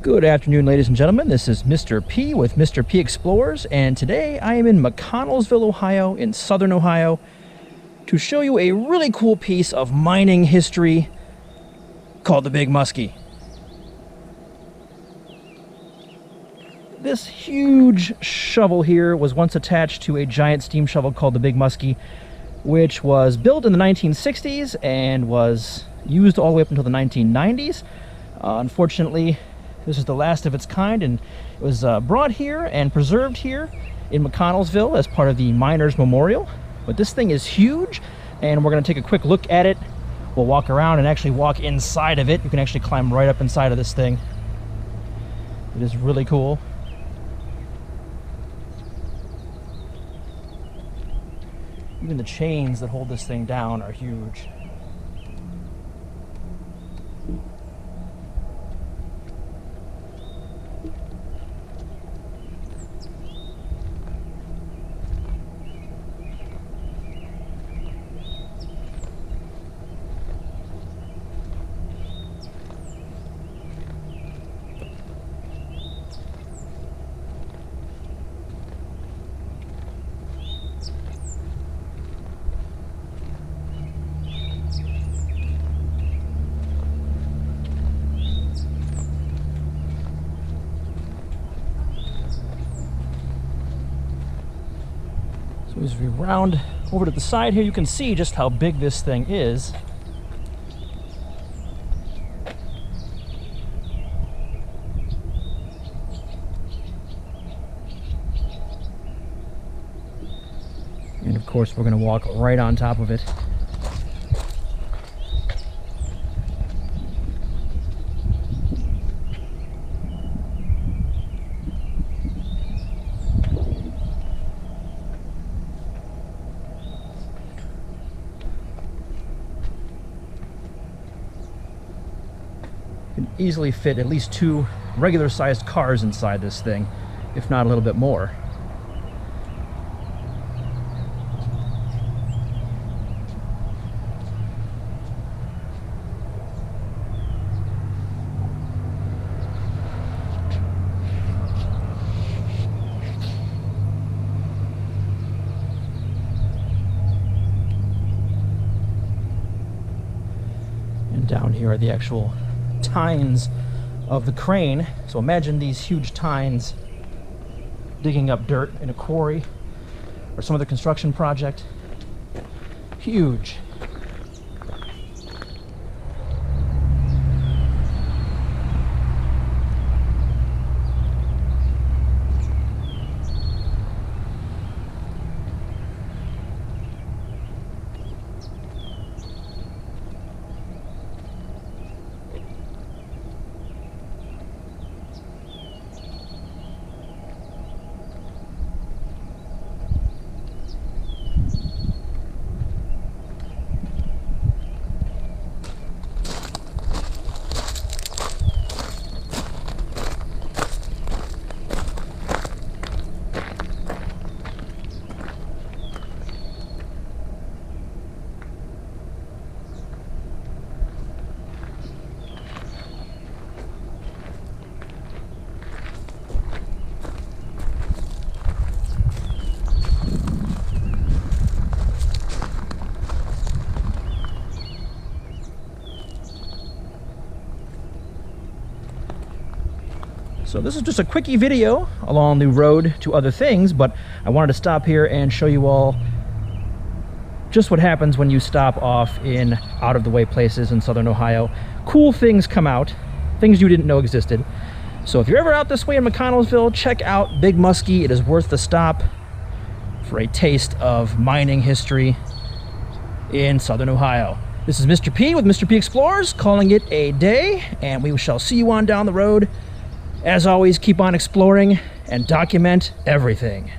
Good afternoon, ladies and gentlemen. This is Mr. P with Mr. P Explores, and today I am in McConnelsville, Ohio, in southern Ohio, to show you a really cool piece of mining history called the Big Muskie. This huge shovel here was once attached to a giant steam shovel called the Big Muskie, which was built in the 1960s and was used all the way up until the 1990s. Unfortunately, this is the last of its kind, and it was brought here and preserved here in McConnelsville as part of the Miners Memorial. But this thing is huge, and we're going to take a quick look at it. We'll walk around and actually walk inside of it. You can actually climb right up inside of this thing. It is really cool. Even the chains that hold this thing down are huge. So as we round over to the side here, you can see just how big this thing is. And of course, we're going to walk right on top of it. Can easily fit at least 2 regular-sized cars inside this thing, if not a little bit more. And down here are the actual tines of the crane. So imagine these huge tines digging up dirt in a quarry or some other construction project. Huge. So this is just a quickie video along the road to other things, but I wanted to stop here and show you all just what happens when you stop off in out-of-the-way places in southern Ohio. Cool things come out, things you didn't know existed. So if you're ever out this way in McConnelsville, check out Big Muskie. It is worth the stop for a taste of mining history in southern Ohio. This is Mr. P with Mr. P Explores, calling it a day, and we shall see you on down the road. As always, keep on exploring and document everything.